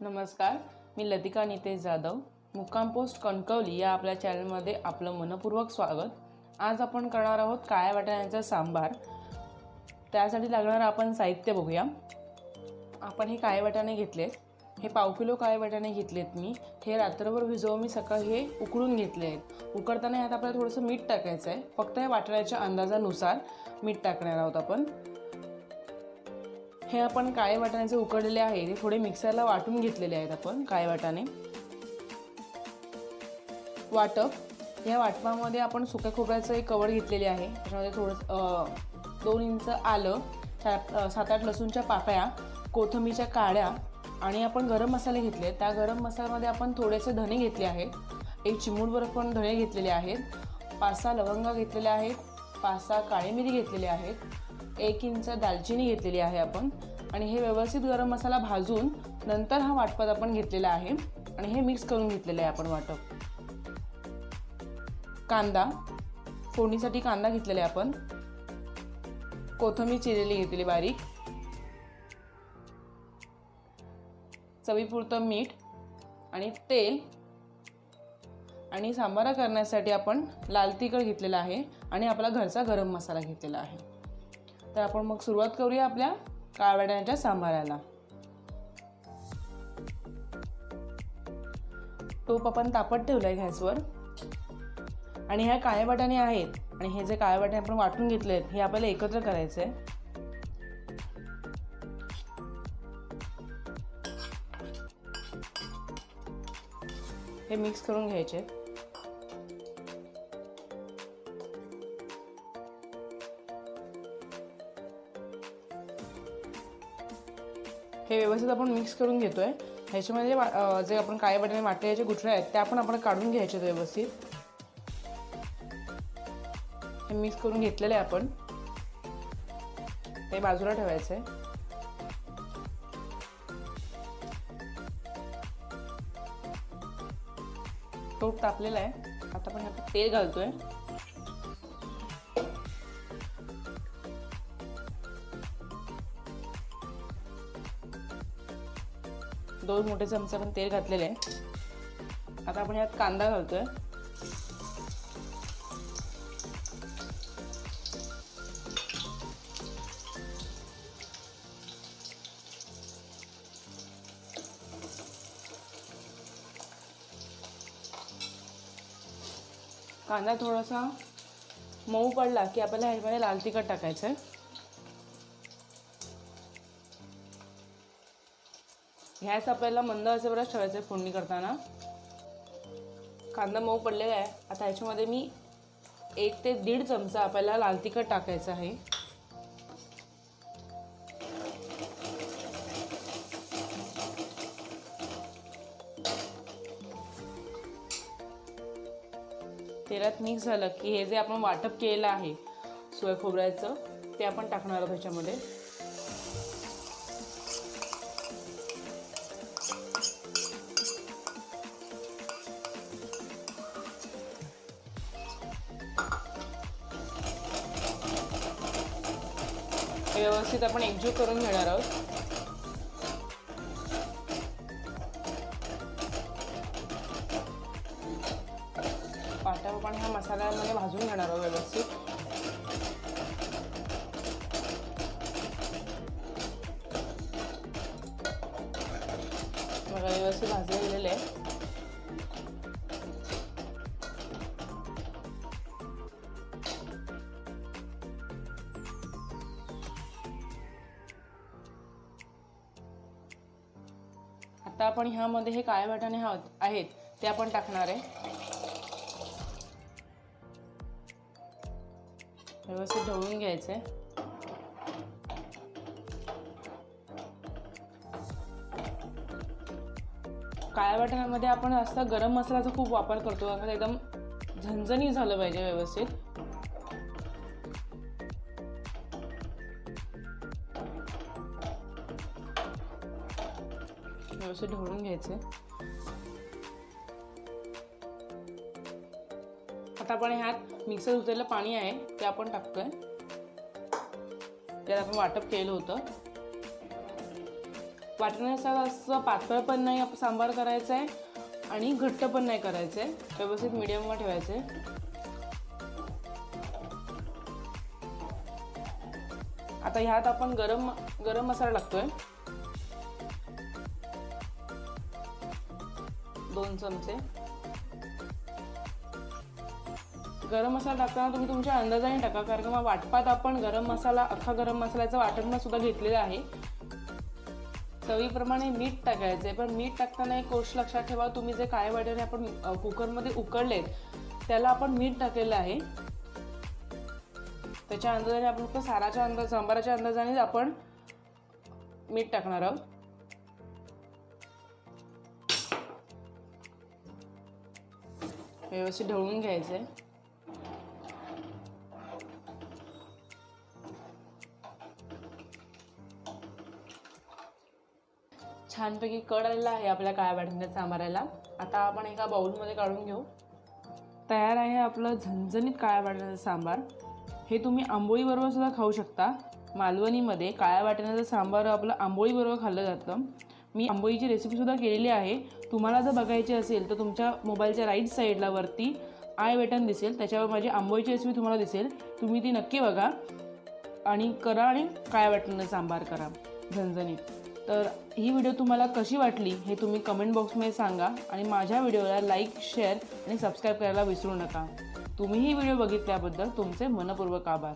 नमस्कार, मी लतिका नितेश जाधव, मुक्काम पोस्ट कणकवली या आपल्या चॅनलमध्ये आपलं मनपूर्वक स्वागत। आज आपण करणार आहोत काळ्या वाटाण्याचा सांबार। त्यासाठी लागणारं आपण साहित्य बघूया। आपण हे काळे वाटाणे घेतलेत, हे पाव किलो काळे वाटाणे घेतलेत मी। हे रात्रभर भिजवून मी सकाळी हे उकडून घेतले आहेत। उकडताना यात आपल्याला थोडंसं मीठ टाकायचं आहे, फक्त या वाटाण्याच्या अंदाजानुसार मीठ टाकणार आहोत आपण। हे आपण काळे वाटाणे उकडलेले आहे ते थोडे मिक्सरला वाटून घेतलेले आहेत आपण काळे वाटाणे। वाटप या वाटपामध्ये आपण सुक्या खोबऱ्याचं एक कवर घेतलेले आहे, त्याच्यामध्ये थोडं 2 इंच आलं, 7-8 लसूणच्या पाकळ्या, कोथिंबीरच्या काड्या आणि आपण गरम मसाले घेतले। त्या गरम मसाल्यामध्ये आपण थोडेसे धणे घेतले आहेत, 1 चिमूटभर पण धणे घेतलेले आहेत, 5-6 लवंगा घेतलेल्या आहेत, 5-6 काळी मिरी घेतलेले आहेत, 1 इंच दालचिनी घेतलेली आहे आपण। आणि हे व्यवस्थित गरम मसाला भाजून नंतर हा वाटपात आपण घेतलेला आहे आणि हे मिक्स करून घेतलेले आहे आपण वाटप। कांदा, फोडणीसाठी कांदा घेतलेला आहे आपण, कोथिंबीर चिरलेली घेतलेली बारीक, चवीपुरतं मीठ आणि तेल आणि सांबार करण्यासाठी आपण लाल तिखट घेतलेला आहे आणि आपला घरचा गरम मसाला घेतलेला आहे। तर आपण मग सुरुवात करूया आपल्या काळ्या वाटाण्याच्या सांबाराला। टोप आपण तापत ठेवलाय गॅसवर आणि ह्या काळे वाटाणे आहेत आणि हे जे काळे वाटाणे आपण वाटून घेतले आहेत हे आपल्याला एकत्र करायचे आहे। हे मिक्स करून घ्यायचे। हे व्यवस्थित आपण मिक्स करून घेतोय। ह्याच्यामध्ये जे आपण काळे वाटाणे वाटलेले गुठळे आहेत ते आपण काढून घ्यायचे व्यवस्थित। हे मिक्स करून घेतलेले आपण हे बाजूला ठेवायचे। टोप तापलेला आहे, आता आपण ह्यात तेल घालतोय। दोन मोठे चमचे आपण तेल घातलेले आहे। आता आपण यात कांदा घालतोय। कांदा थोडासा मऊ पडला की आपल्याला ह्यामध्ये लाल तिखट टाकायचं आहे। गॅस आपल्याला मंद आचेवरच ठेवायचं आहे फोडणी करताना। कांदा मऊ पडलेला आहे, आता ह्याच्यामध्ये मी 1 ते 1.5 चमचा आपल्याला लाल तिखट टाकायचं आहे। तेलात मिक्स झालं की हे जे आपण वाटप केलेलं आहे सोया खोबऱ्याचं ते आपण टाकणार आहोत ह्याच्यामध्ये। व्यवस्थित आपण एकजीव करून घेणार आहोत। वाटाणा आपण ह्या मसाल्यामध्ये भाजून घेणार आहोत व्यवस्थित। बघा व्यवस्थित भाजले गेलेले आहे। आता आपण ह्यामध्ये हे काळे वाटाणे आहेत ते आपण टाकणार आहे। व्यवस्थित ढवळून घ्यायचे। काळ्या वाटाण्यामध्ये आपण जास्त गरम मसाल्याचा खूप वापर करतो, कारण एकदम झणझणीत झालं पाहिजे व्यवस्थित। व्यवस्थित ढवळून घ्यायचे। आता आपण ह्यात मिक्सर धुतलेलं पाणी आहे ते आपण टाकतोय, त्यात आपण वाटप केलं होतं। वाटण्यानुसार असं पातळ पण नाही सांबार करायचं आहे आणि घट्ट पण नाही करायचं आहे, व्यवस्थित मीडियमवर ठेवायचं आहे. आता ह्यात आपण गरम मसाला टाकतोय 2 चमचे. गरम मसाला टाकताना तुम्ही तुमच्या अंदाजाने टाका, कारण का वाटपात आपण अख्खा गरम मसाल्याचं वाटण सुद्धा घेतलेलं आहे. चवीप्रमाणे मीठ टाकायचं आहे, पण मीठ टाकताना एक गोष्ट लक्षात ठेवा, तुम्ही जे काळे वाटाणे आपण कुकरमध्ये उकडलेत त्याला आपण मीठ टाकलेलं आहे. त्याच्या अंदाजाने आपण फक्त सांबाराच्या अंदाजाने आपण मीठ टाकणार आहोत. व्यवस्थित ढवळून घ्यायचं आहे. छानपैकी कड आलेला आहे आपल्या काळ्या वाटण्याच्या सांबाराला. आता आपण एका बाउलमध्ये काढून घेऊ. तयार आहे आपलं झणझणीत काळ्या वाटण्याचं सांबार. हे तुम्ही आंबोळीबरोबर सुद्धा खाऊ शकता. मालवणीमध्ये काळ्या वाटण्याचं सांबार आपलं आंबोळीबरोबर खाल्लं जातं. मी आंबोळीची रेसिपीसुद्धा केलेली आहे. तुम्हाला जर बघायची असेल तर तुमच्या मोबाईलच्या राईट साईडला वरती आय बटन दिसेल, त्याच्यावर माझी आंबोळीची रेसिपी तुम्हाला दिसेल. तुम्ही ती नक्की बघा आणि करा आणि काळ्या वाटण्याचं सांबार करा झणझणीत. तर ही व्हिडिओ तुम्हाला कशी वाटली हे तुम्ही कमेंट बॉक्समध्ये सांगा आणि माझ्या व्हिडिओला लाईक, शेअर आणि सबस्क्राईब करायला विसरू नका. तुम्ही ही व्हिडिओ बघितल्याबद्दल तुमचे मनपूर्वक आभार.